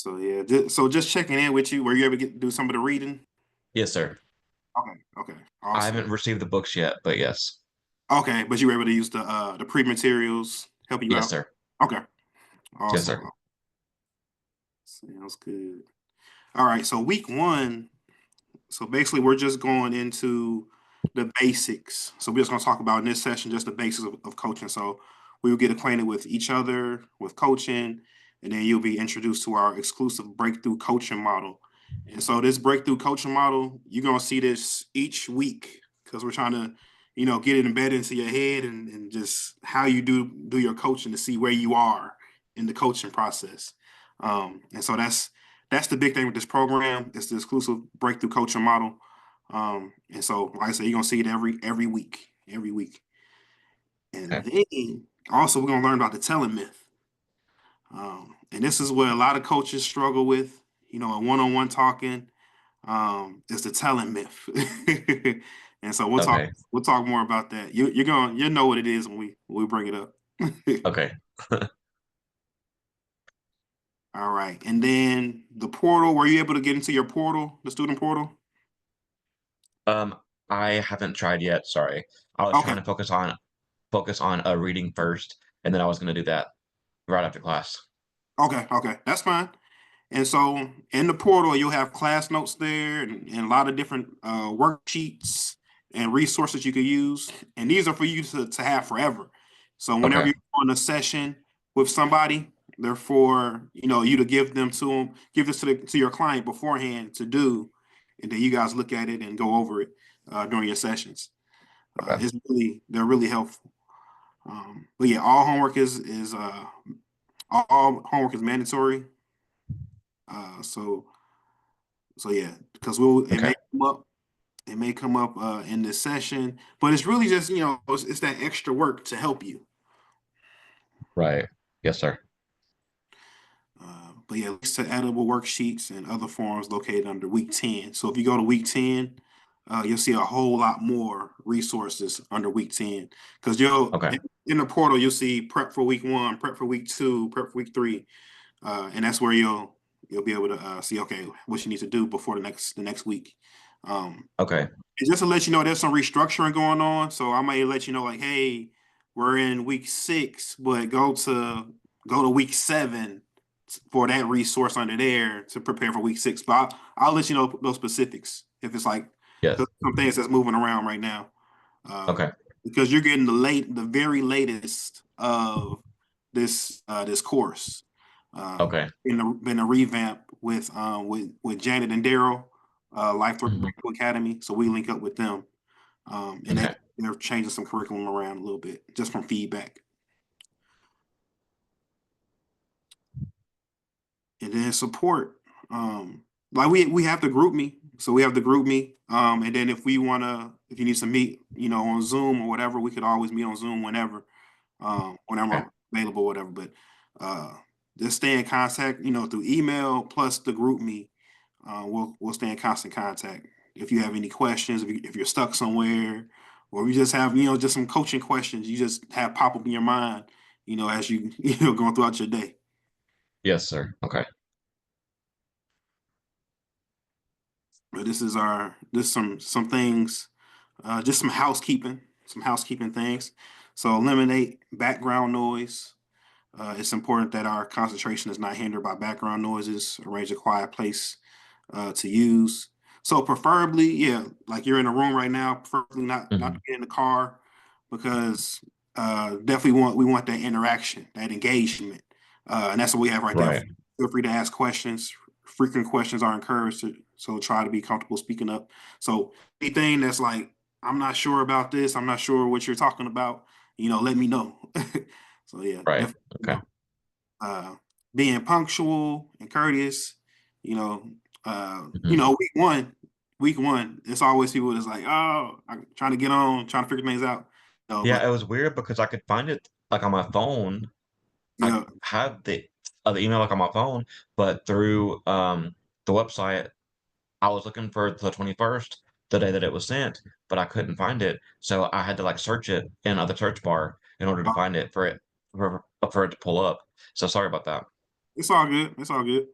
So yeah, so just checking in with you. Were you able to do some of the reading? Yes, sir. Okay, okay, I awesome. haven't received the books yet, but yes. Okay, but you were able to use the pre materials help you Yes, out. sir. Okay, Yes, awesome. sir. Sounds good. All right, so week one. So basically, we're just going into the basics. So we're just going to talk about in this session just the basics of coaching. So we will get acquainted with each other, with coaching, and then you'll be introduced to our exclusive breakthrough coaching model. And so this breakthrough coaching model, you're going to see this each week because we're trying to, get it embedded into your head and just how you do your coaching to see where you are in the coaching process. And so that's the big thing with this program. It's the exclusive breakthrough coaching model. And so, like I said, you're gonna see it every week, every week. And Okay. then also we're gonna learn about the telling myth. And this is what a lot of coaches struggle with, in one-on-one talking. Is the telling myth. And so we'll talk Okay. we'll talk more about that. You'll know what it is when we bring it up. Okay. All right. And then the portal, were you able to get into your portal, the student portal? Um, I haven't tried yet. Sorry. I was Okay. trying to focus on reading first, and then I was going to do that right after class. Okay, okay, that's fine. And so in the portal, you'll have class notes there and a lot of different worksheets and resources you can use. And these are for you to have forever. So whenever Okay. you're on a session with somebody, they're for you to give them to them, give this to your client beforehand to do, and then you guys look at it and go over it during your sessions. Okay. They're really helpful. But yeah, all homework is mandatory. So yeah, because Okay. it may come up in this session, but it's really just it's that extra work to help you. Right. Yes, sir. But yeah, links to editable worksheets and other forms located under week 10. So if you go to week 10, you'll see a whole lot more resources under week 10 because you'll Okay. in the portal you'll see prep for week 1, prep for week 2, prep for week 3, and that's where you'll be able to see okay what you need to do before the next week. Okay. And just to let you know, there's some restructuring going on. So I may let you know, like, hey, we're in week 6, but go to week 7 for that resource under there to prepare for week 6. But I'll let you know those specifics if it's like Yes. some things that's moving around right now. Um, Okay. because you're getting the very latest of this course. Okay. Been a revamp with Janet and Daryl, Life Mhm. Breakthrough Academy. So we link up with them, and Okay. they're changing some curriculum around a little bit just from feedback. And then support. Like we have the group me, so we have the group me. And then if you need to meet, on Zoom or whatever, we could always meet on Zoom when Okay. I'm available, whatever. But uh, just stay in contact, through email plus the group me. We'll stay in constant contact. If you have any questions, if you're stuck somewhere, or you just have just some coaching questions, you just have pop up in your mind, as you going throughout your day. Yes, sir. Okay. But this some things, just some housekeeping things. So eliminate background noise. It's important that our concentration is not hindered by background noises. Arrange a quiet place to use. So preferably, yeah, like you're in a room right now. Preferably not Hmm. to get in the car because definitely we want that interaction, that engagement, and that's what we have right there. Right. Feel free to ask questions. Frequent questions are encouraged, so try to be comfortable speaking up. So anything that's like, I'm not sure about this, I'm not sure what you're talking about, let me know. So yeah, Right. definitely, Okay. uh, being punctual and courteous. You know, Hmm. week one, it's always people that's like, oh, I'm trying to get on, trying to figure things out. No, but Yeah, it was weird because I could find it like on my phone. I yeah, had the email like on my phone, but through the website, I was looking for the 21st, the day that it was sent, but I couldn't find it. So I had to like search it in the search bar in order to uh, find it for it to pull up. So sorry about that. it's all good. It's all good.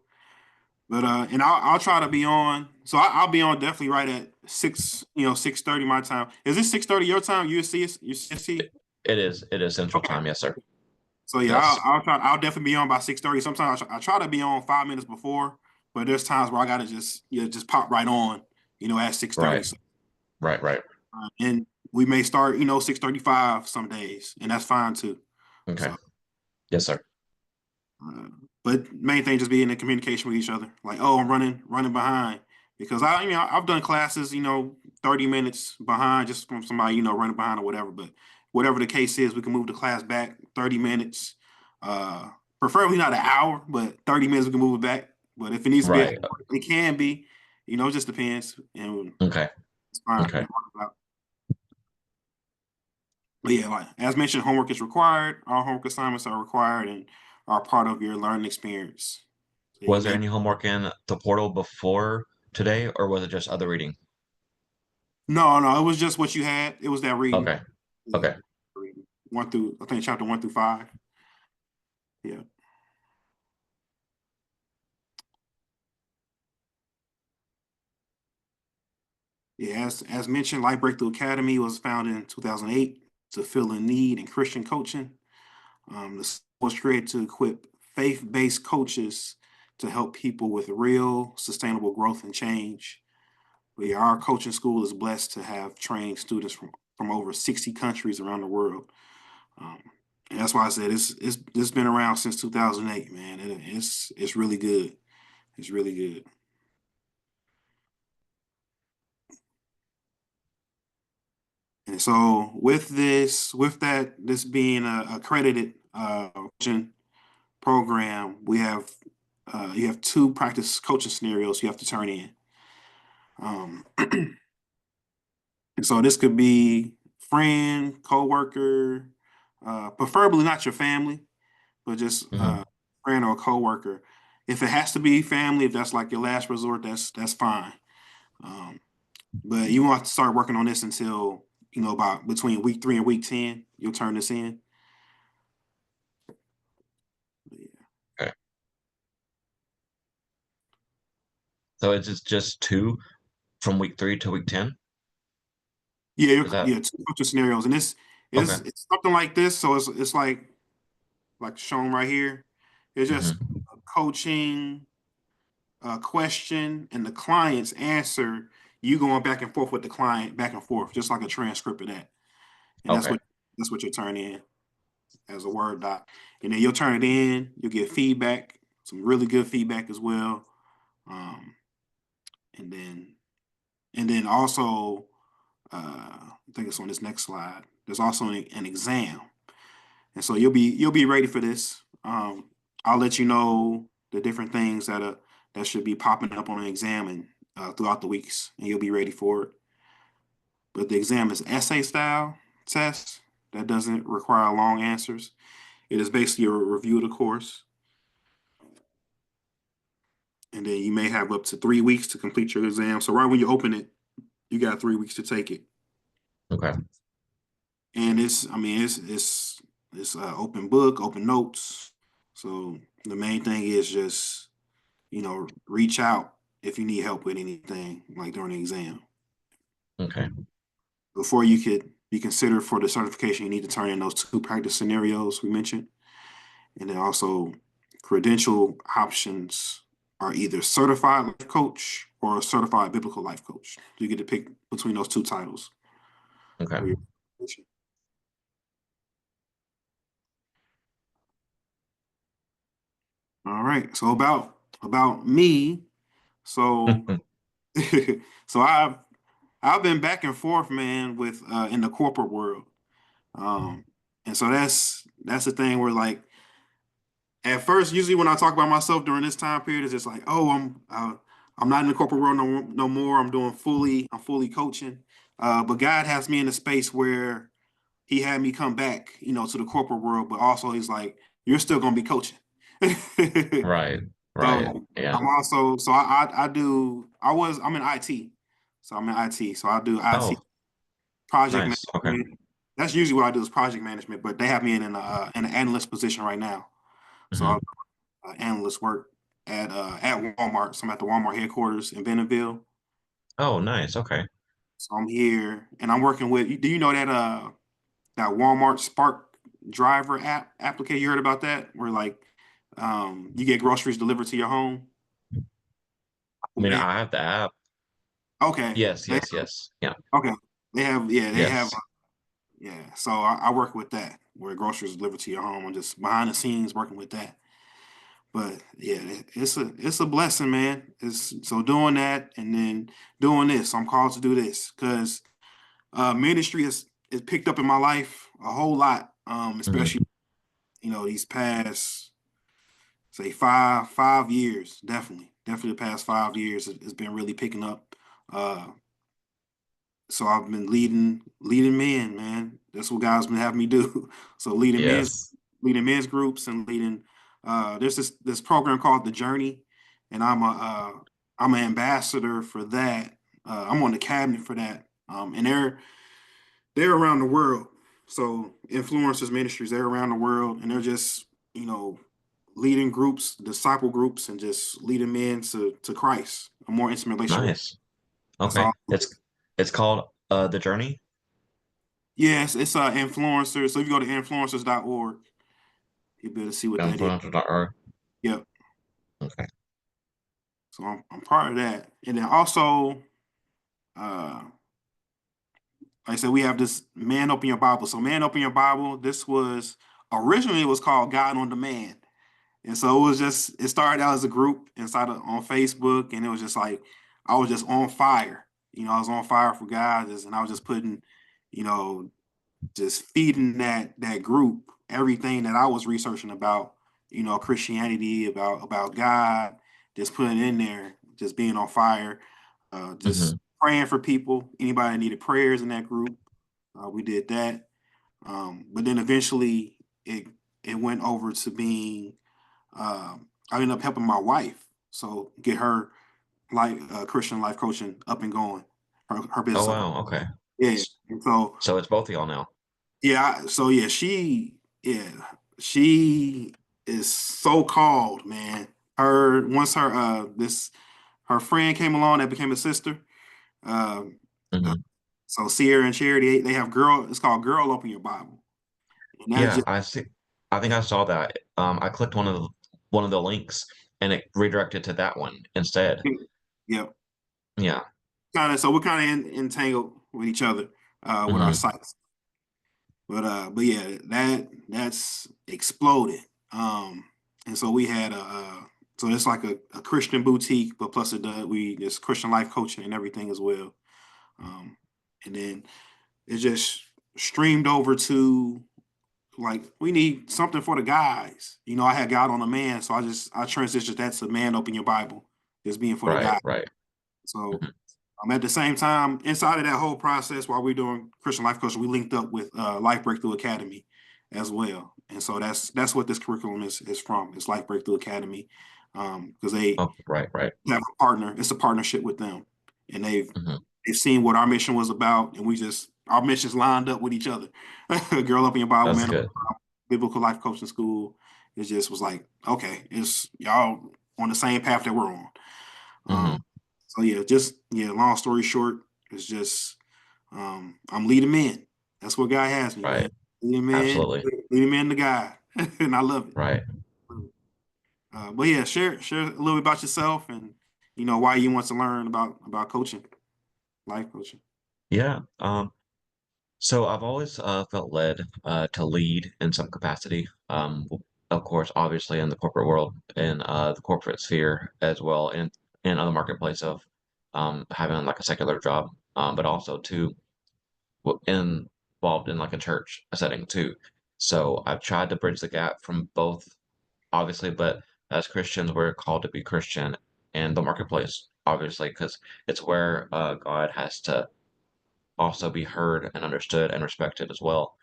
But and I'll try to be on. So I'll be on definitely right at 6:30 my time. Is this 6:30 your time? USC? It is Central Okay. Time, yes, sir. So yeah, Yes. I'll try. I'll definitely be on by 6:30. Sometimes I try to be on 5 minutes before, but there's times where I gotta just pop right on, at 6:30. Right. So, Right. and we may start 6:35 some days, and that's fine too. Okay. So. Yes, sir. Uh, but main thing just being in communication with each other. Like, oh, I'm running behind because I've done classes, 30 minutes behind just from somebody, running behind or whatever. But whatever the case is, we can move the class back 30 minutes. Uh, Preferably not an hour, but 30 minutes we can move it back. But if it needs to be, Right. it can be. It just depends, and Okay. it's fine. Okay. But yeah, like as mentioned, homework is required. All homework assignments are required and are part of your learning experience. So you Was there may any homework in the portal before today, or was it just other reading? No, it was just what you had. It was that reading. Okay. Yeah, Okay. reading. One through I think chapter 1 through 5. Yeah. Yeah, as mentioned, Light Breakthrough Academy was founded in 2008 to fill a need in Christian coaching. The school was created to equip faith-based coaches to help people with real sustainable growth and change. Our coaching school is blessed to have trained students from over 60 countries around the world. Um, and that's why I said it's been around since 2008, man. And it's really good. It's really good. And so this being a accredited coaching program, we have you have two practice coaching scenarios you have to turn in. And so this could be friend, coworker, preferably not your family, but just Hmm. friend or coworker. If it has to be family, if that's like your last resort, that's fine. Um, but you won't have to start working on this until about between week 3 and week 10. You'll turn this in. Okay. So it's just two from week 3 to week 10? Yeah, Is that yeah, two coaching scenarios, and this okay? is it's something like this. So it's like shown right here. It's just Hmm. a coaching question and the client's answer. You going back and forth with the client, back and forth, just like a transcript of that, and Okay. that's what you turn in as a Word doc, and then you'll turn it in. You'll get feedback, some really good feedback as well, um, and then also, I think it's on this next slide. There's also an exam, and so you'll be ready for this. I'll let you know the different things that should be popping up on the exam and throughout the weeks, and you'll be ready for it. But the exam is essay style test that doesn't require long answers. It is basically a review of the course, and then you may have up to 3 weeks to complete your exam. So right when you open it, you got 3 weeks to take it, Okay. and I mean, it's open book, open notes. So the main thing is just reach out if you need help with anything like during the exam. Okay. Before you could be considered for the certification, you need to turn in those two practice scenarios we mentioned, and then also credential options are either certified life coach or certified biblical life coach. You get to pick between those two titles Okay. for your certification. All right. So about me. So so I've been back and forth, man, with in the corporate world. Um, and so that's the thing where like at first, usually when I talk about myself during this time period, it's just like, oh, I'm not in the corporate world no more. I'm fully coaching. But God has me in a space where He had me come back, to the corporate world, but also He's like, you're still gonna be coaching. Right. Right. So Yeah. I'm also I'm in IT. So I'm in IT. So I do IT Oh, project nice. Okay. management. That's usually what I do is project management, but they have me in an analyst position right now. So Hmm. I analyst work at Walmart. So I'm at the Walmart headquarters in Bentonville. Oh, nice. Okay. So I'm here and I'm working with. Do you know that Walmart Spark driver application? You heard about that? Where like you get groceries delivered to your home. I mean, They I have the app. okay. Yes, They yes, yes. Yeah. okay. They have Yes. yeah. So I work with that where groceries delivered to your home. I'm just behind the scenes working with that. But yeah, it's a blessing, man. It's so doing that and then doing this. I'm called to do this because ministry has picked up in my life a whole lot. Especially Hmm. these past say five years, definitely the past 5 years has been really picking up. Uh, so I've been leading men, man. That's what God's been having me do. So Yes. leading men's groups and leading. There's this program called The Journey, and I'm an ambassador for that. I'm on the cabinet for that, and they're around the world. So influencers ministries, they're around the world, and they're just you know leading groups, disciple groups, and just leading men to Christ, a more intimate relationship. Nice. That's Okay. all. It's called The Journey. Yes, it's influencers. So if you go to influencers.org, you'll be able to see what that is. Influencer.org. Yep. Okay. So I'm part of that. And then also, uh, like I said, we have this Man Open Your Bible. So Man Open Your Bible, this was originally it was called God on Demand. And so it started out as a group on Facebook, and it was just like I was just on fire. I was on fire for God, and I was just putting, you know, just feeding that group everything that I was researching about, Christianity, about God, just putting it in there, just being on fire, just Hmm. praying for people. Anybody that needed prayers in that group, we did that. But then eventually it went over to being I ended up helping my wife, so get her Christian life coaching up and going, her Oh, business up. wow. Okay. Yeah, S- and so So it's both of y'all now. yeah, so yeah, yeah, she is so called, man. Her once her this her friend came along that became a sister. Um, uh, Hmm. so Sierra and Charity, they have It's called Girl Open Your Bible, and that's Yeah, just I see. I think yeah, I saw that. I clicked one of the links and it redirected to that one instead. yeah. Yeah. We're kind of entangled with each other with our Hmm. sites. But yeah, that's exploded. And so we had so it's like a Christian boutique, but plus there's Christian life coaching and everything as well. Um, and then it just streamed over to like we need something for the guys. I had God on a man, so I transitioned that to Man Open Your Bible, just being for the Right, guy. right. So Hmm. at the same time, inside of that whole process, while we're doing Christian Life Coaching, we linked up with Life Breakthrough Academy as well, and so that's what this curriculum is from. It's Life Breakthrough Academy because they Oh, right, right. have a partner. It's a partnership with them, and Hmm. they've seen what our mission was about, and our missions lined up with each other. Girl Up in Your Bible, That's Man, good. Biblical Life Coaching School. It just was like, okay, it's y'all on the same path that we're on. Um, Hmm. so yeah, long story short, it's just I'm leading men. That's what God has me, man. Right. Leading men, Absolutely. leading men to God, and I love it. Right. But yeah, share a little bit about yourself and why you want to learn about coaching, life coaching. Yeah. So I've always felt led to lead in some capacity. Of course, obviously in the corporate world, in the corporate sphere as well, and in other marketplace of having like a secular job, but also too involved in like a church setting too. So I've tried to bridge the gap from both, obviously, but as Christians, we're called to be Christian in the marketplace, obviously, because it's where God has to also be heard and understood and respected as well.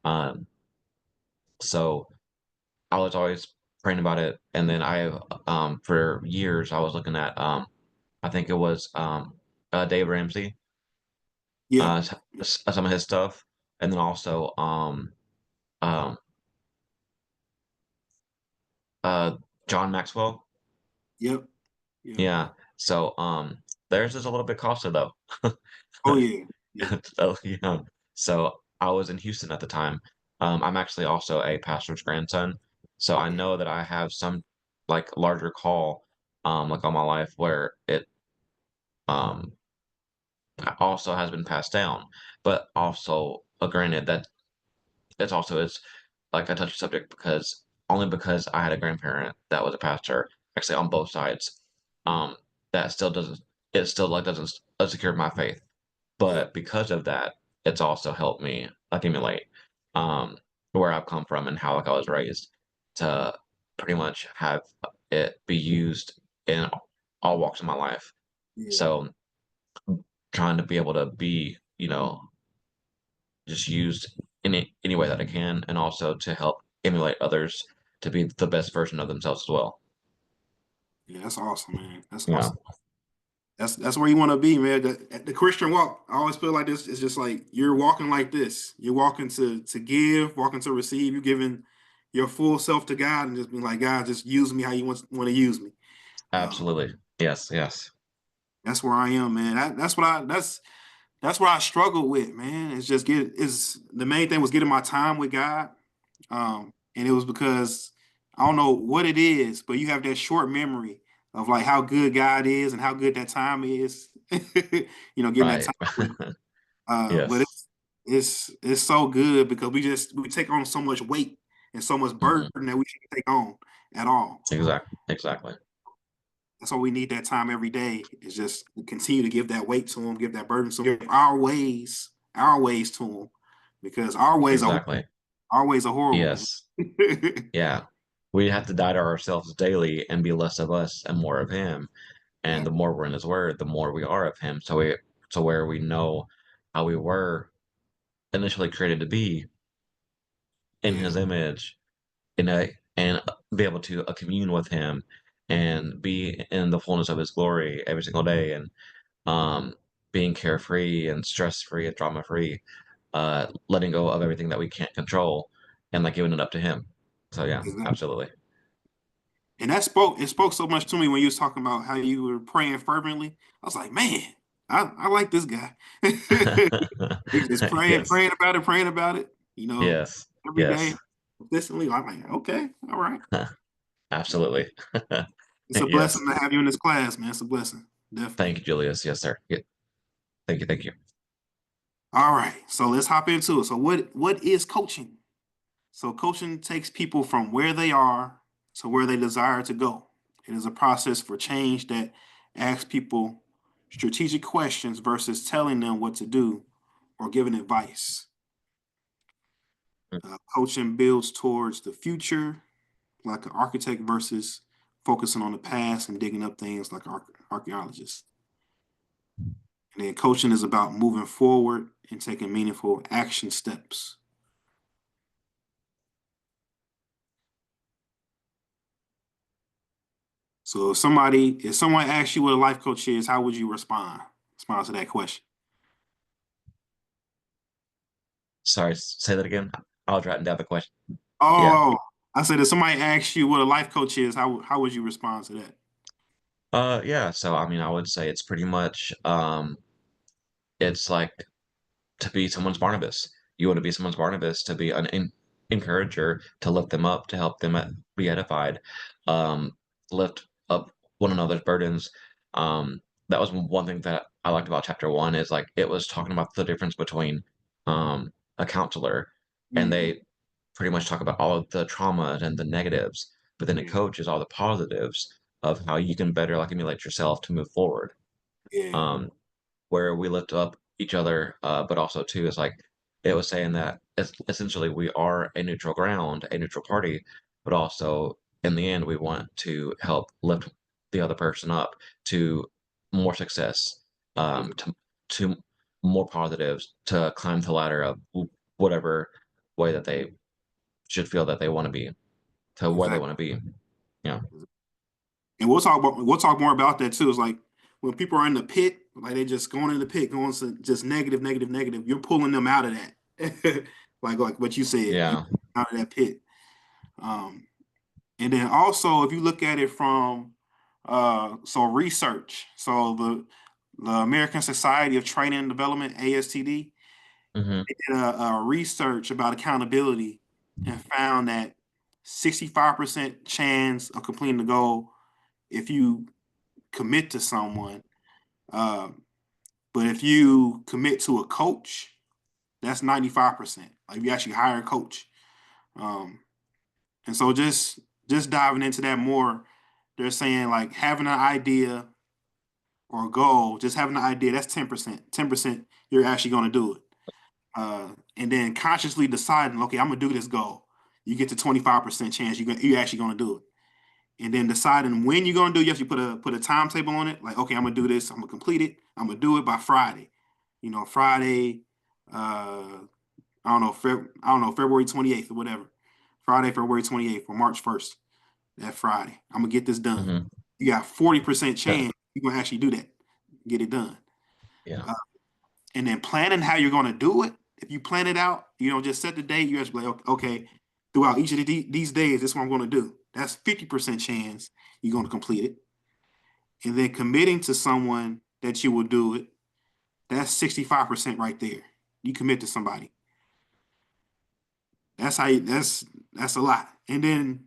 Um, so I was always praying about it, and then for years I was looking at I think it was Dave Ramsey, Yeah, some of his stuff, and then also um, uh, John Maxwell. Yep. Yep. Yeah. So, theirs is a little bit costly though. Oh yeah. Yeah. So, yeah. So I was in Houston at the time. I'm actually also a pastor's grandson, so I Okay. know that I have some like larger call, like on my life where it um also has been passed down, but also granted that it's also is like a touchy subject because only because I had a grandparent that was a pastor, actually on both sides, um, that still doesn't it still like doesn't secure my faith. Yeah. But because of that, it's also helped me accumulate um where I've come from and how like I was raised to pretty much have it be used in all walks of my life. Yeah. So trying to be able to be, just used in any way that I can, and also to help emulate others to be the best version of themselves as well. Yeah. That's awesome, man. That's Yeah, awesome. That's where you want to be, man. The Christian walk, I always feel like this is just like you're walking like this. You're walking to give, walking to receive. You're giving your full self to God and just being like, God, just use me how you want to use me. absolutely. Yes, yes, That's where I am, man. That's what I struggled with, man. It's just get is the main thing was getting my time with God. And it was because I don't know what it is, but you have that short memory of like how good God is and how good that time is. Getting that right. time with him. But Yes. it's so good because we take on so much weight and so much Hmm. burden that we shouldn't take on at all. Exactly. Exactly. That's why we need that time every day. Is just continue to give that weight to him, give that burden to him, give our ways to him, because Exactly. our ways are horrible, man. Yes. Yeah. We have to die to ourselves daily and be less of us and more of Him. And Yeah, the more we're in His Word, the more we are of Him. So where we know how we were initially created to be in yeah, His image, and be able to commune with Him and be in the fullness of His glory every single day, and um, being carefree and stress free and drama free, letting go of everything that we can't control, and like giving it up to Him. So yeah, exactly. absolutely. And it spoke so much to me when you was talking about how you were praying fervently. I was like, man, I like this guy. He's just Yes, praying about it, yes, every day, yes, consistently. I'm like, okay, all right. absolutely. It's a Yes. blessing to have you in this class, man. It's a blessing, Thank definitely. you, Julius. Yes, sir. Yeah. Thank you. Thank you. All right, so let's hop into it. So, what is coaching? So, coaching takes people from where they are to where they desire to go. It is a process for change that asks people strategic questions versus telling them what to do or giving advice. Coaching builds towards the future, like an architect, versus focusing on the past and digging up things like archaeologists. And then coaching is about moving forward and taking meaningful action steps. So if someone asks you what a life coach is, how would you respond? Respond to that question. Sorry, say that again. I was writing down the question. Yeah. Oh, I said if somebody asks you what a life coach is, how would you respond to that? Yeah. So I mean, I would say it's pretty much it's like to be someone's Barnabas. You want to be someone's Barnabas, to be an encourager, to lift them up, to help them be edified, um, lift up one another's burdens. That was one thing that I liked about chapter one, is like it was talking about the difference between a counselor, and Hmm. they pretty much talk about all of the trauma and the negatives, but then a Yeah, coach is all the positives of how you can better like emulate yourself to move forward. yeah, Um, where we lift up each other, but also too is like it was saying that essentially we are a neutral ground, a neutral party, but also in the end we want to help lift the other person up to more success, yeah, to more positives, to climb the ladder of whatever way that they should feel that they want to be, to where they exactly. want to be. Yeah. And we'll talk more about that too. It's like when people are in the pit, like they just going in the pit, going to just negative, negative, negative. You're pulling them out of that, like what you said, you Yeah. out of that pit. Um, and then also, if you look at it from So research. So the American Society of Training and Development, ASTD, Mm-hmm. did a research about accountability and found that 65% chance of completing the goal if you commit to someone. Uh, but if you commit to a coach, that's 95%. Like if you actually hire a coach. Um, and so just diving into that more, they're saying like having an idea or a goal, just having an idea, that's 10%. 10% you're actually going to do it. And then consciously deciding, okay, I'm gonna do this goal. You get to 25% chance you're actually gonna do it. And then deciding when you're gonna do it, you have to put a timetable on it. Like, okay, I'm gonna do this, I'm gonna complete it, I'm gonna do it by Friday. Friday, I don't know, February 28th or whatever. Friday, February 28th or March 1st. That Friday. I'm gonna get this done. Mm-hmm. You got 40% Yeah. chance you're gonna actually do that. Get it done. Yeah. Uh, and then planning how you're going to do it. If you plan it out, just set the date. You actually like, okay, throughout each of these days, this is what I'm going to do. That's 50% chance you're going to complete it. And then committing to someone that you will do it, that's 65% right there. You commit to somebody. That's how you, that's a lot. And then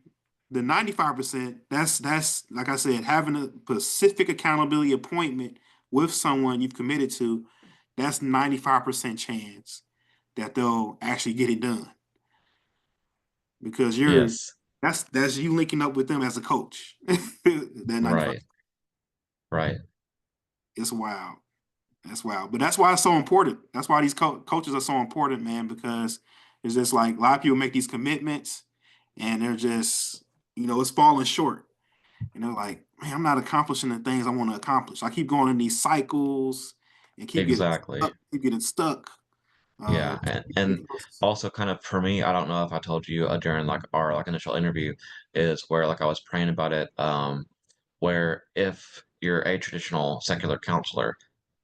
the 95%, that's like I said, having a specific accountability appointment with someone you've committed to, that's 95% chance that they'll actually get it done because Yes. that's you linking up with them as a coach. That 95, Right. Right. it's wild. That's wild. But that's why it's so important. That's why these coaches are so important, man, because it's just like a lot of people make these commitments and they're just, it's falling short. And they're like, man, I'm not accomplishing the things I want to accomplish. I keep going in these cycles and Exactly. keep getting stuck. Uh, Yeah, and also kind of for me, I don't know if I told you during like our like initial interview, is where like I was praying about it, where if you're a traditional secular counselor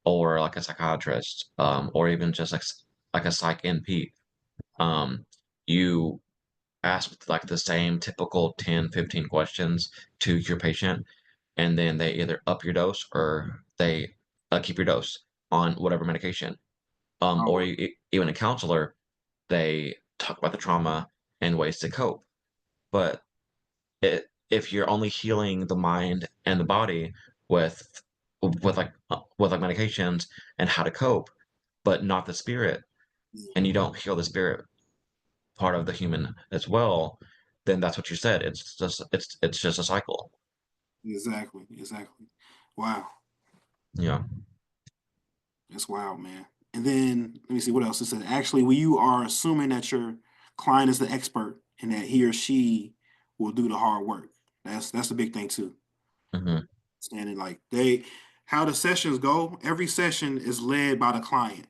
or like a psychiatrist, or even just like a psych NP, you ask like the same typical 10, 15 questions to your patient, and then they either up your dose or they keep your dose on whatever medication. oh, Or well, even a counselor, they talk about the trauma and ways to cope. But if you're only healing the mind and the body with with like medications and how to cope, but not the spirit, and yeah, you don't heal the spirit part of the human as well, then that's what you said. It's just a cycle. exactly, exactly. Wow, Yeah. that's wild, man. And then let me see what else it said. Actually, when you are assuming that your client is the expert and that he or she will do the hard work. That's a big thing too. Hmm. Standing like how the sessions go. Every session is led by the client.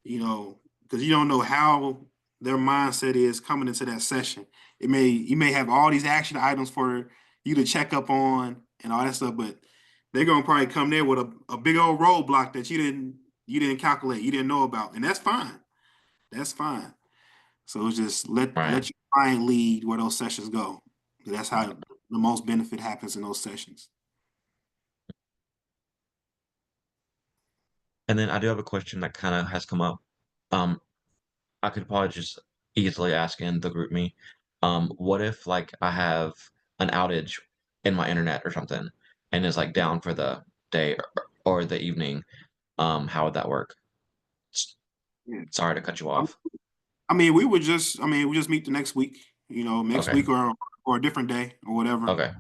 Because you don't know how their mindset is coming into that session. You may have all these action items for you to check up on and all that stuff, but they're gonna probably come there with a big old roadblock that you didn't calculate, you didn't know about, and that's fine. That's fine. So it's just Right. let your client lead where those sessions go. That's how the most benefit happens in those sessions. And then I do have a question that kind of has come up. Um, I could probably just easily ask in the group me. What if like I have an outage in my internet or something and it's like down for the day or the evening? How would that work? S- Yeah. Sorry to cut you off. I mean, we just meet the next week, next Okay. week or a different day or whatever. Okay.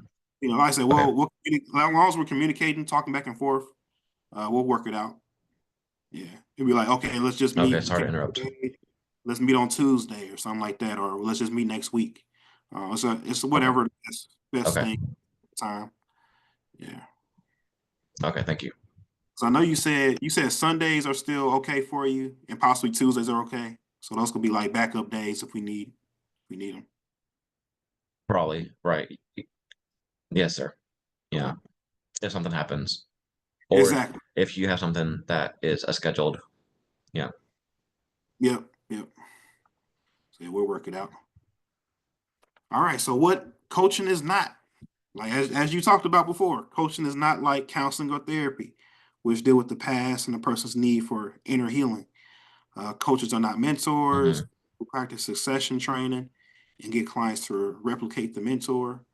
Like I said, Okay. as long as we're communicating, talking back and forth, we'll work it out. Yeah. It'd be like, okay, let's just Okay. meet. We Sorry to can't interrupt. let's meet on Tuesday or something like that, or let's just meet next week. It's Okay. whatever the best Okay. thing time. Yeah. Okay. Thank you. So I know you said Sundays are still okay for you, and possibly Tuesdays are okay. So those could be like backup days if we need them. Probably. Right. Yes, sir. Okay. Yeah. If something happens, or Exactly. if you have something that is a scheduled. Yeah. Yep. Yep. So yeah, we'll work it out. All right. So what coaching is not? Like as you talked about before, coaching is not like counseling or therapy, which deal with the past and a person's need for inner healing. Coaches are not mentors Hmm. who practice succession training and get clients to replicate the mentor.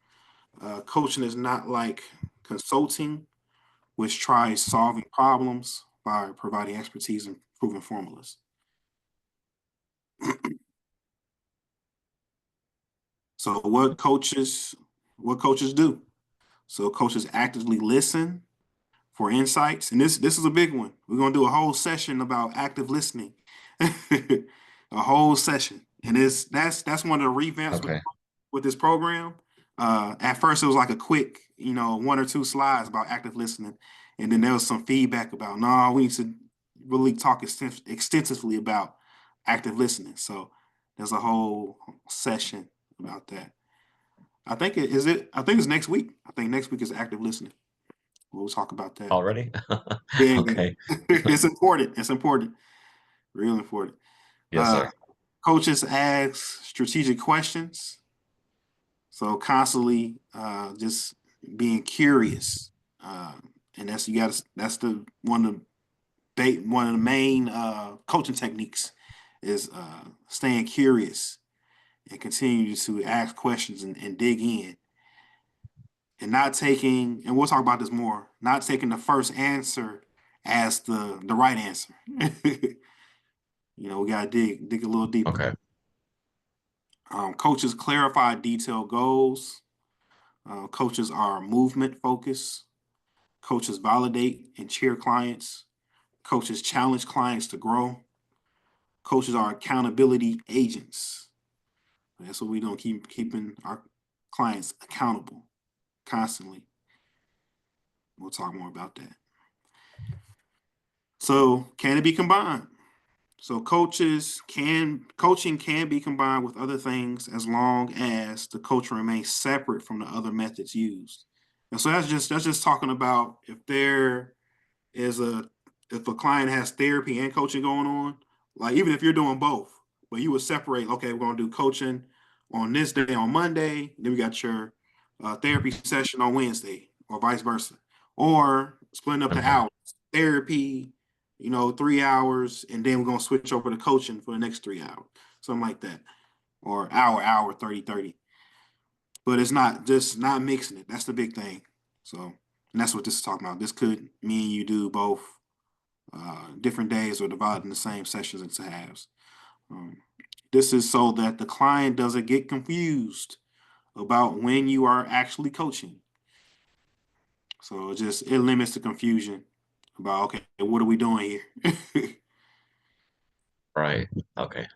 Coaching is not like consulting, which tries solving problems by providing expertise and proven formulas. So what coaches do? So coaches actively listen for insights, and this is a big one. We're gonna do a whole session about active listening, a whole session, and that's one of the revamps Okay. with this program. At first, it was like a quick, one or two slides about active listening, and then there was some feedback about, no, we need to really talk extensively about active listening. So there's a whole session about that. I think it is it. I think it's next week. I think next week is active listening. We'll talk about that. Already? Yeah, Okay. it's important. It's important. Real important. Yes, Uh, sir. Coaches ask strategic questions, so constantly just being curious, uh, and that's you got. That's the one of the main coaching techniques is staying curious and continue to ask questions and dig in, and not taking. And we'll talk about this more. Not taking the first answer as the right answer. We gotta dig a little deeper. Okay. Coaches clarify detailed goals. Coaches are movement focused. Coaches validate and cheer clients. Coaches challenge clients to grow. Coaches are accountability agents. That's what we don't keeping our clients accountable constantly. We'll talk more about that. So can it be combined? So coaching can be combined with other things as long as the coach remains separate from the other methods used. And so that's just talking about is a if a client has therapy and coaching going on, like even if you're doing both, but you would separate, okay, we're gonna do coaching on this day on Monday, then we got your therapy session on Wednesday, or vice versa. Or splitting up the Hmm. hours, therapy, 3 hours, and then we're gonna switch over to coaching for the next 3 hours, something like that. Or hour, 30. But it's not just not mixing it. That's the big thing. So, and that's what this is talking about. This could mean you do both different days or dividing the same sessions into halves. Um, this is so that the client doesn't get confused about when you are actually coaching. So it limits the confusion about, okay, what are we doing here? Right. Okay.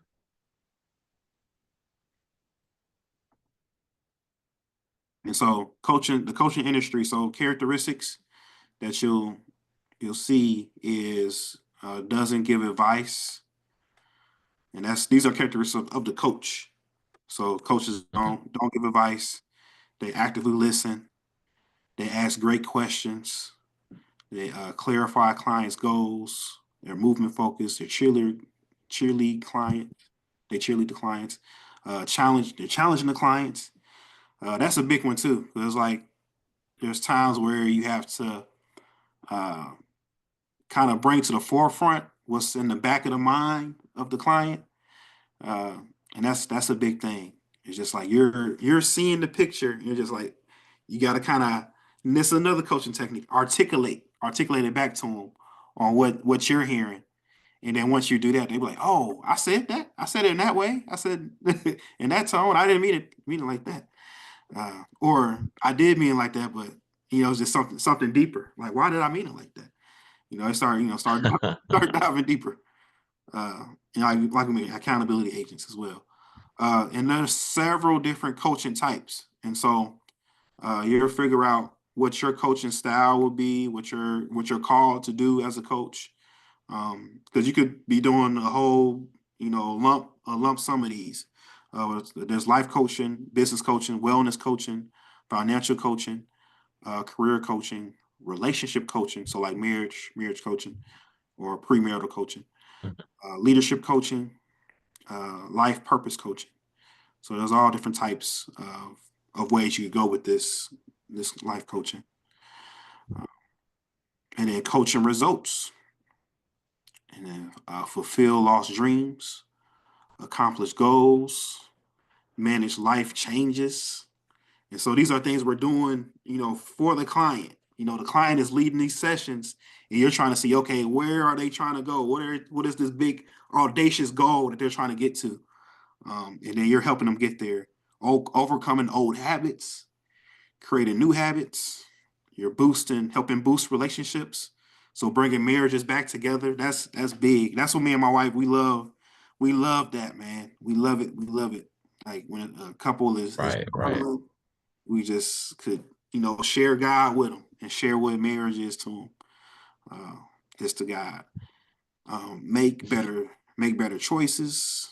And so the coaching industry, so characteristics that you'll see is doesn't give advice, and these are characteristics of the coach. So coaches Hmm. don't give advice. They actively listen. They ask great questions. They clarify clients' goals. They're movement focused. Cheerlead client. They cheerlead the clients. They're challenging the clients. That's a big one too. Because like there's times where you have to uh, kind of bring to the forefront what's in the back of the mind of the client, uh, and that's a big thing. It's just like you're seeing the picture. You're just like you got to kind of. This is another coaching technique. Articulate it back to them on what you're hearing, and then once you do that, they be like, "Oh, I said that. I said it in that way. I said in that tone. I didn't mean it like that, or I did mean it like that, but it's just something deeper. Like, why did I mean it like that? I start diving deeper. Uh, like me, accountability agents as well. And there's several different coaching types, and so you'll figure out what your coaching style will be, what you're called to do as a coach, because you could be doing a whole lump sum of these. There's life coaching, business coaching, wellness coaching, financial coaching, career coaching, relationship coaching, so like marriage coaching or premarital coaching, leadership coaching, life purpose coaching. So there's all different types of ways you could go with this. this life coaching, uh, and then coaching results, and then fulfill lost dreams, accomplish goals, manage life changes. And so these are things we're doing, for the client. The client is leading these sessions, and you're trying to see, okay, where are they trying to go? What is this big audacious goal that they're trying to get to? And then you're helping them get there, overcoming old habits, creating new habits. You're helping boost relationships. So bringing marriages back together, that's big. That's what me and my wife, we love. We love that, man. We love it. We love it. Like when a couple is Right, right. struggling, we just could, share God with them and share what marriage is to them. Uh, it's to God. Make better choices.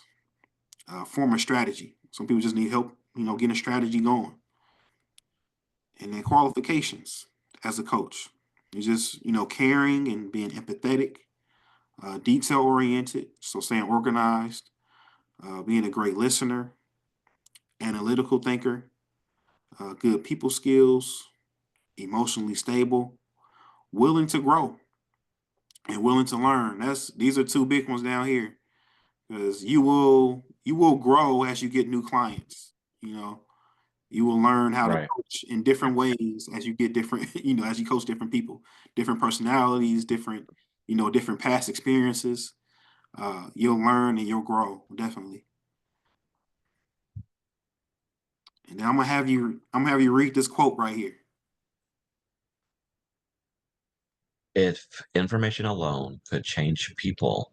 Form a strategy. Some people just need help, getting a strategy going. And then qualifications as a coach. You're just, caring and being empathetic, detail oriented. So staying organized, being a great listener, analytical thinker, good people skills, emotionally stable, willing to grow and willing to learn. These are two big ones down here because you will grow as you get new clients. You know, you will learn how to Right. coach in different ways as you get different. As you coach different people, different personalities, different past experiences. You'll learn and you'll grow definitely. And then I'm gonna have you read this quote right here. If information alone could change people,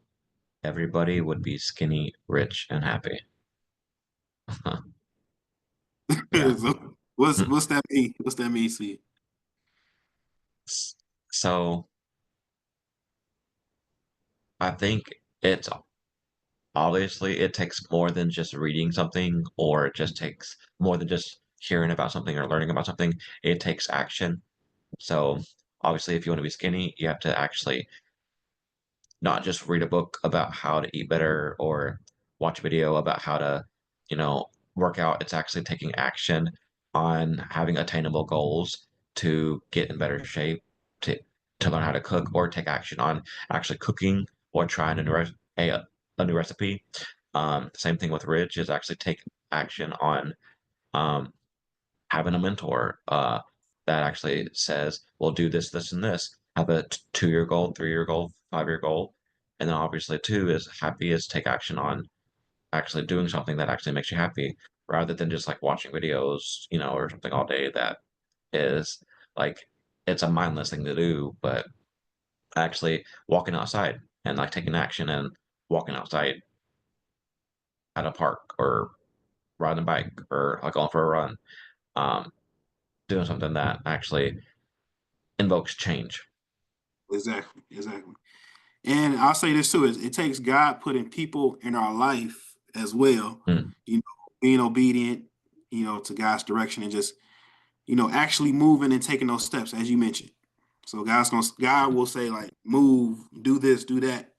everybody would be skinny, rich, and happy. Yeah. So what's Mm. what's that mean? What's that mean to you? S- So I think it's obviously it takes more than just reading something, or it just takes more than just hearing about something or learning about something. It takes action. So obviously, if you want to be skinny, you have to actually not just read a book about how to eat better or watch a video about how to, you know, work out. It's actually taking action on having attainable goals to get in better shape, to to learn how to cook, or take action on actually cooking or trying a new recipe. Same thing with Rich is actually take action on um, having a mentor that actually says, "Well, do this, this, and this." Have a 2 year goal, 3 year goal, 5 year goal, and then obviously two is happy is take action on actually doing something that actually makes you happy, rather than just like watching videos, or something all day that is like it's a mindless thing to do, but actually walking outside and like taking action and walking outside at a park or riding a bike or like going for a run, um, doing something that actually invokes change. Exactly, exactly. And I'll say this too: is it takes God putting people in our life as well. Mm, You know, being obedient, to God's direction, and just actually moving and taking those steps as you mentioned. So God will say like, move, do this, do that,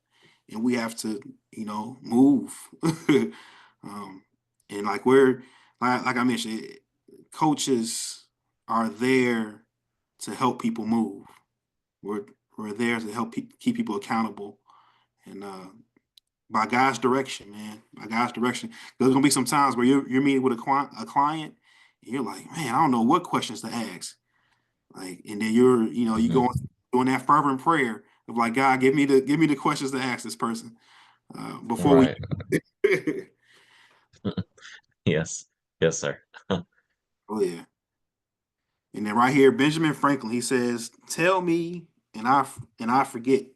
and we have to move. um, and like I mentioned, coaches are there to help people move. We're we're there to help keep people accountable and by God's direction, man. By God's direction. There's gonna be some times where you're meeting with a client, and you're like, man, I don't know what questions to ask. Like, and then you mhm. go doing that fervent prayer of like, God, give me the questions to ask this person before we. Right. Yes. Yes, sir. Oh yeah. And then right here, Benjamin Franklin, he says, "Tell me, and I forget.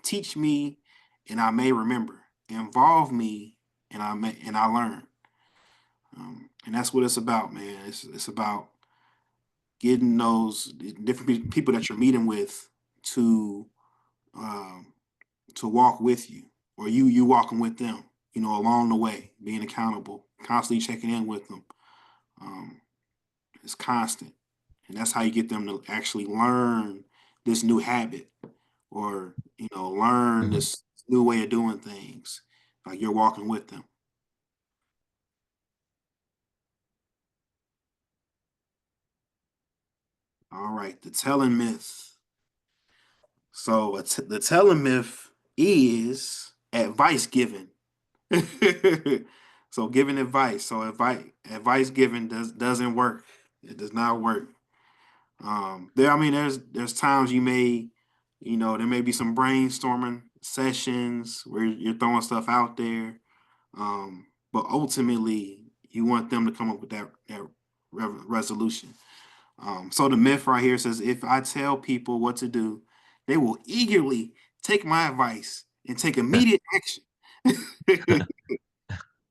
Teach me, and I may remember. Involve me, and I learn." And that's what it's about, man. It's about getting those different people that you're meeting with to um, to walk with you, or you walking with them. Along the way, being accountable, constantly checking in with them. Um, it's constant, and that's how you get them to actually learn this new habit, or learn Mhm. this new way of doing things. Like you're walking with them. All right, the telling myth. So the telling myth is advice given. So giving advice. So advice given doesn't work. It does not work. I mean, there's times there may be some brainstorming sessions where you're throwing stuff out there. But ultimately, you want them to come up with that resolution. So the myth right here says, if I tell people what to do, they will eagerly take my advice and take immediate action.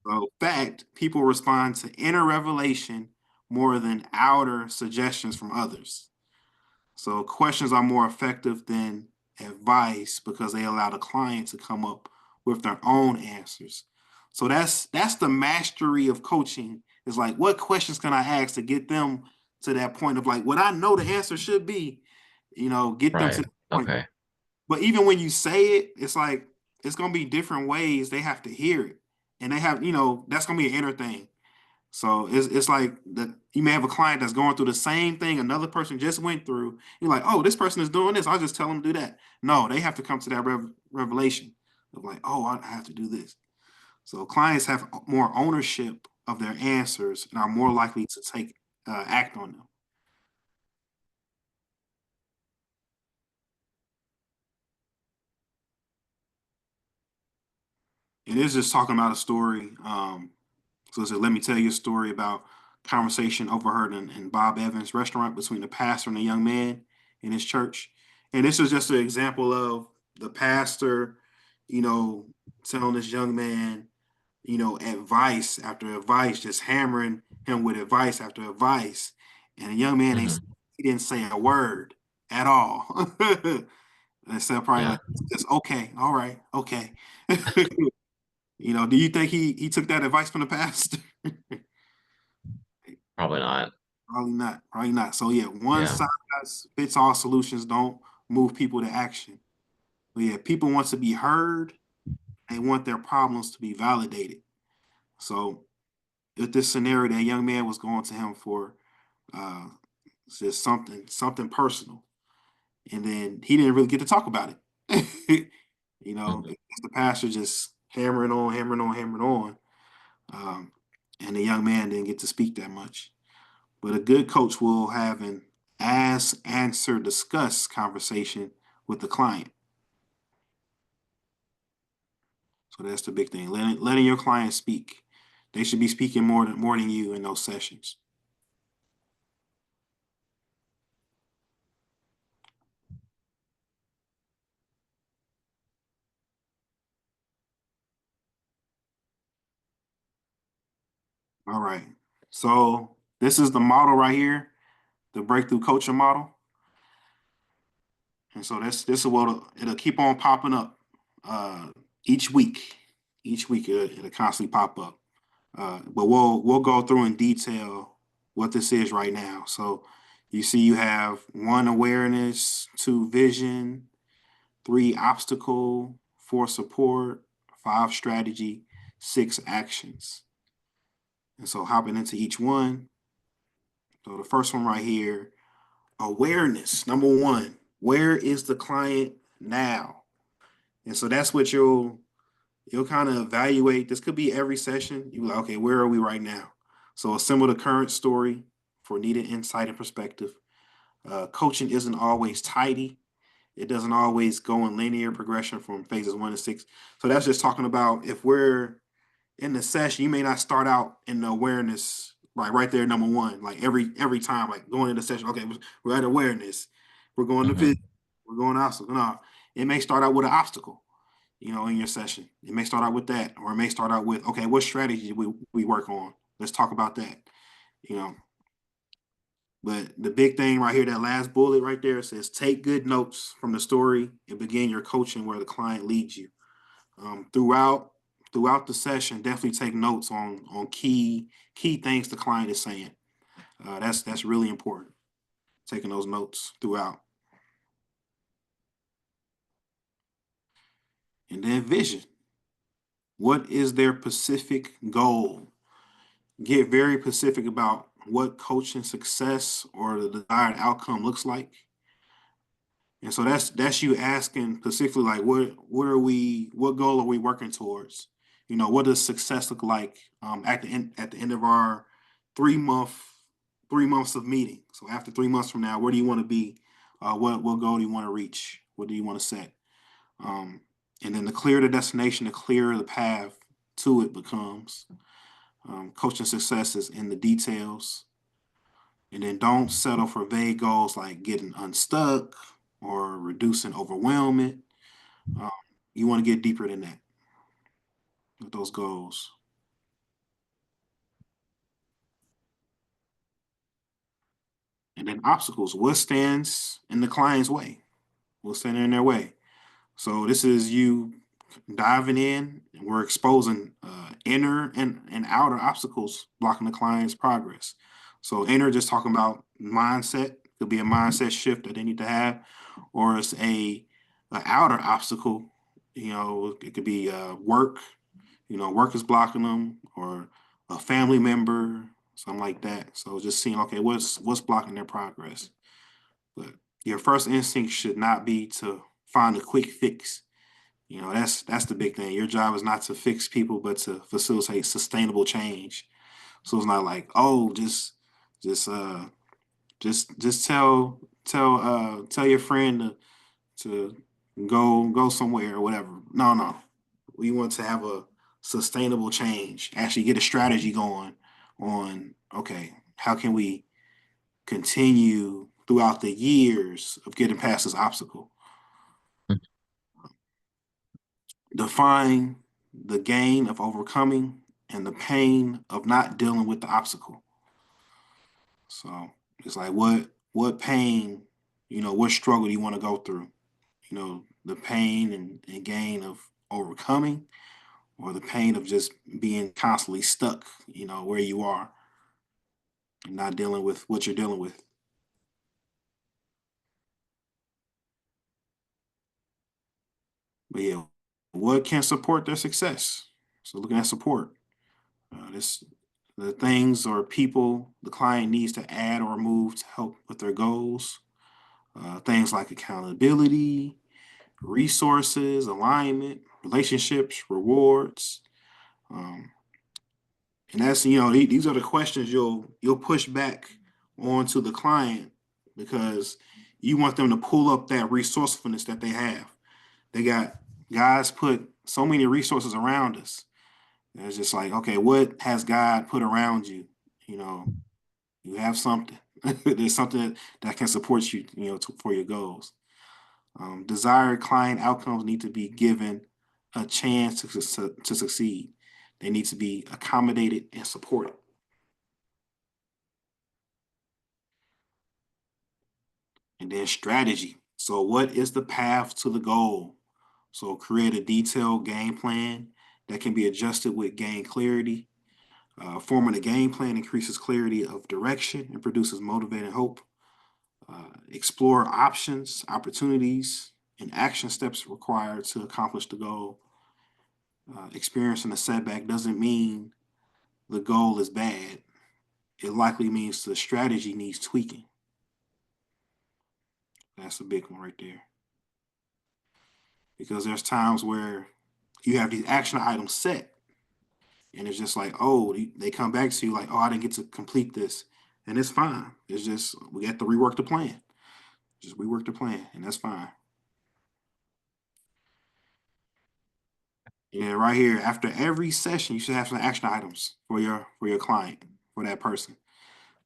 So, fact, people respond to inner revelation more than outer suggestions from others. So, questions are more effective than advice because they allow the client to come up with their own answers. So that's the mastery of coaching. Is like, what questions can I ask to get them to that point of like what I know the answer should be, get them to Right. that point. Okay. But even when you say it, it's like it's gonna be different ways they have to hear it. And they have, that's gonna be an inner thing. So it's like that you may have a client that's going through the same thing another person just went through. You're like, oh, this person is doing this. I'll just tell them to do that. No, they have to come to that revelation of like, oh, I have to do this. So clients have more ownership of their answers and are more likely to take act on them. It is just talking about a story. So it said, let me tell you a story about conversation overheard in Bob Evans' restaurant between the pastor and a young man in his church. And this is just an example of the pastor, you know, telling this young man, advice after advice, just hammering him with advice after advice. And the young man Hmm. he didn't say a word at all. And said probably Yeah. like, just okay, all right, okay. Do you think he took that advice from the pastor? Probably not. Probably not. Probably not. So yeah, one Yeah. size fits all solutions don't move people to action. But yeah, people want to be heard. They want their problems to be validated. So with this scenario, that young man was going to him for uh, just something personal, and then he didn't really get to talk about it. Mhm. It's the pastor just hammering on, hammering on, hammering on, um, and the young man didn't get to speak that much. But a good coach will have an ask, answer, discuss conversation with the client. So that's the big thing. Letting your client speak. They should be speaking more than you in those sessions. All right. So this is the model right here, the breakthrough coaching model. And so this is what it'll keep on popping up uh, each week. Each week it'll constantly pop up. But we'll go through in detail what this is right now. So you see you have one, awareness, two, vision, three, obstacle, four, support, five, strategy, six, actions. And so hopping into each one. So the first one right here, awareness. Number one, where is the client now? And so that's what you'll kind of evaluate. This could be every session. You like, okay, where are we right now? So assemble the current story for needed insight and perspective. Coaching isn't always tidy. It doesn't always go in linear progression from phases 1 to 6. So that's just talking about if we're in the session, you may not start out in the awareness right there, number one, like every time, like going into the session. Okay, we're at awareness. We're going to Hmm. vision. We're going to obstacle. No, it may start out with an obstacle, in your session. It may start out with that, or it may start out with, okay, what strategy we work on? Let's talk about that. You know, but the big thing right here, that last bullet right there says, take good notes from the story and begin your coaching where the client leads you. Throughout the session, definitely take notes on key things the client is saying. That's really important. Taking those notes throughout, and then vision. What is their specific goal? Get very specific about what coaching success or the desired outcome looks like. And so that's you asking specifically like what goal are we working towards? What does success look like at the end of our 3 month 3 months of meeting? So after 3 months from now, where do you want to be? What goal do you want to reach? What do you want to set? Um, and then the clearer the destination, the clearer the path to it becomes. Coaching success is in the details. And then don't settle for vague goals like getting unstuck or reducing overwhelmment. Um, you want to get deeper than that with those goals. And then obstacles. What stands in the client's way? What's standing in their way? So this is you diving in, and we're exposing inner and outer obstacles blocking the client's progress. So inner, just talking about mindset. Could be a mindset shift that they need to have, or it's a outer obstacle. It could be work. Work is blocking them, or a family member, something like that. So just seeing, okay, what's blocking their progress. But your first instinct should not be to find a quick fix. That's the big thing. Your job is not to fix people, but to facilitate sustainable change. So it's not like, oh, just just tell your friend to go somewhere or whatever. No. We want to have a sustainable change. Actually get a strategy going on, okay, how can we continue throughout the years of getting past this obstacle? Define the gain of overcoming and the pain of not dealing with the obstacle. So it's like what pain, what struggle do you want to go through? The pain and gain of overcoming, or the pain of just being constantly stuck, where you are and not dealing with what you're dealing with. But yeah, what can support their success? So looking at support, this the things or people the client needs to add or remove to help with their goals. Things like accountability, resources, alignment, relationships, rewards. Um, and that's these are the questions you'll push back onto the client, because you want them to pull up that resourcefulness that they have. They got God's put so many resources around us. And it's just like, okay, what has God put around you? You know, you have something. There's something that can support you, for your goals. Desired client outcomes need to be given a chance to succeed. They need to be accommodated and supported. And then strategy. So, what is the path to the goal? So, create a detailed game plan that can be adjusted with gain clarity. Forming a game plan increases clarity of direction and produces motivating hope. Explore options, opportunities, and action steps required to accomplish the goal. Experiencing a setback doesn't mean the goal is bad. It likely means the strategy needs tweaking. That's a big one right there. Because there's times where you have these action items set, and it's just like, oh, they come back to you like, oh, I didn't get to complete this. And it's fine. It's just, we have to rework the plan. Just rework the plan, and that's fine. Yeah, right here. After every session, you should have some action items for your client, for that person.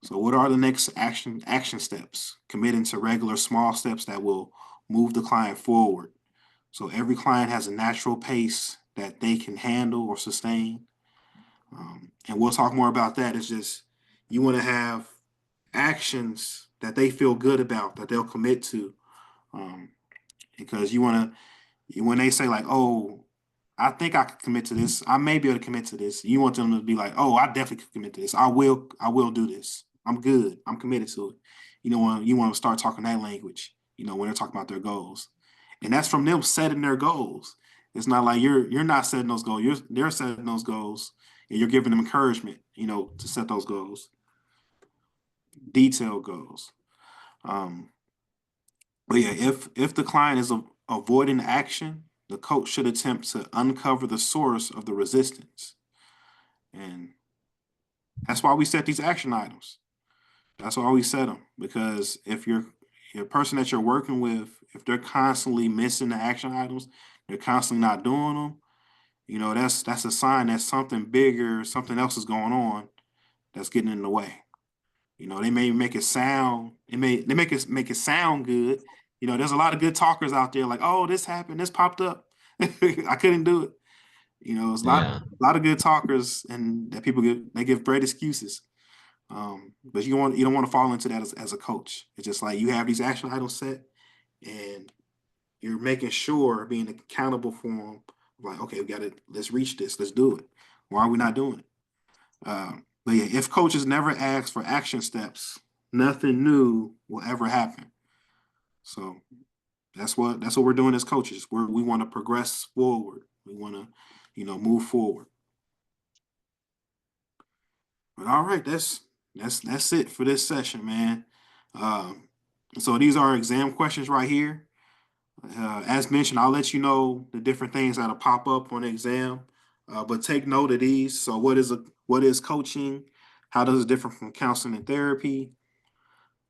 So what are the next action steps? Committing to regular small steps that will move the client forward. So every client has a natural pace that they can handle or sustain. And we'll talk more about that. It's just you want to have actions that they feel good about, that they'll commit to, um, because you want to, when they say like, oh, I think I could commit to this. I may be able to commit to this. You want them to be like, oh, I definitely could commit to this. I will do this. I'm good. I'm committed to it. When you want to start talking that language, when they're talking about their goals. And that's from them setting their goals. It's not like you're not setting those goals. They're setting those goals, and you're giving them encouragement, to set those goals. detail goes. But yeah, if the client is avoiding action, the coach should attempt to uncover the source of the resistance. And that's why we set these action items. That's why we set them. Because if your person that you're working with, if they're constantly missing the action items, they're constantly not doing them, that's a sign that something bigger, something else is going on that's getting in the way. They may make it sound, they make it sound good. There's a lot of good talkers out there like, oh, this happened, this popped up. I couldn't do it. It's Yeah. a lot of good talkers and that they give great excuses. But you don't want to fall into that as a coach. It's just like you have these action items set and you're making sure being accountable for them. Like, okay, let's reach this, let's do it. Why are we not doing it? But yeah, if coaches never ask for action steps, nothing new will ever happen. So that's what we're doing as coaches. We want to progress forward. We want to, move forward. But all right, that's it for this session, man. Um, so these are exam questions right here. As mentioned, I'll let you know the different things that'll pop up on the exam. But take note of these. So what is coaching? How does it differ from counseling and therapy?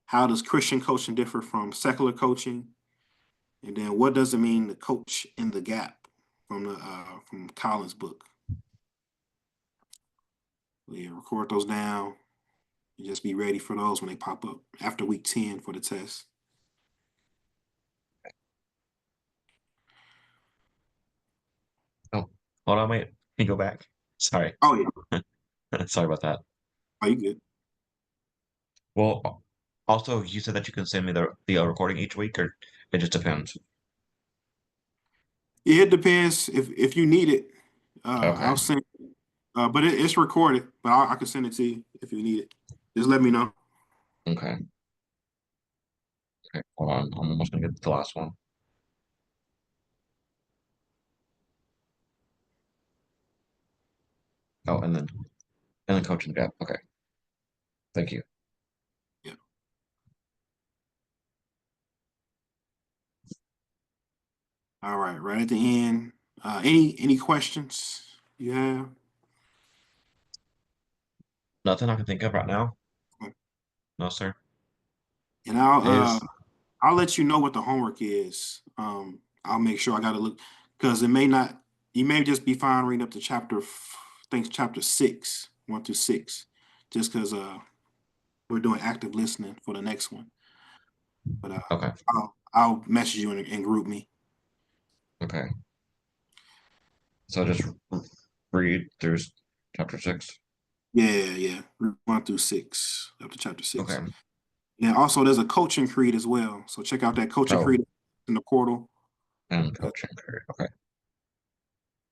How does Christian coaching differ from secular coaching? And then what does it mean to coach in the gap from Collins' book? Yeah, record those down and just be ready for those when they pop up after week 10 for the test. Oh, hold on, wait. Can you go back? Sorry. Oh yeah. Sorry about that. Are you good? Well, also, you said that you can send me the recording each week, or it just depends. Yeah, it depends if you need it. Okay. I'll send. But it's recorded. But I can send it to you if you need it. Just let me know. Okay. Okay. Hold on. I'm almost gonna get to the last one. Oh, and then coaching gap. Okay. Thank you. Yeah. All right. Right at the end. Any questions you have? Nothing I can think of right now. Okay. No, sir. And Is I'll let you know what the homework is. I'll make sure I got to look because it may not. You may just be fine reading up to I think chapter 6, 1 through 6, just because we're doing active listening for the next one. But okay. I'll message you and group me. Okay. So just read through chapter 6. Yeah. 1 through 6, up to chapter 6. Okay. And also, there's a coaching creed as well. So check out that coaching Oh, creed in the portal. and coaching career. Okay.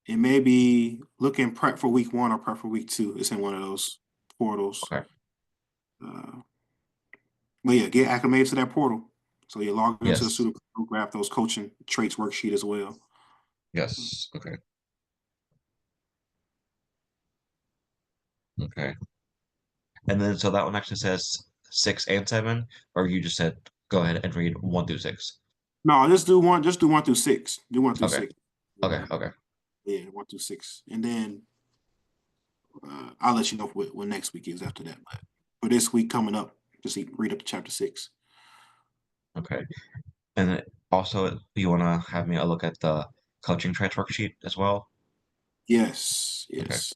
It may be looking prep for week 1 or prep for week 2. It's in one of those portals. Okay. Uh, but yeah, get acclimated to that portal. So you log into the Yes. student portal, grab those coaching traits worksheet as well. Yes. Okay. Okay. And then so that one actually says 6 and 7, or you just said go ahead and read 1 through 6. No, just do 1 through 6. Do one through Okay. six. Okay. Okay. Yeah, 1 through 6. And then I'll let you know what next week is after that. But for this week coming up, just read up to chapter 6. Okay. And then also, you want to have me look at the coaching traits worksheet as well? Yes, Okay. yes.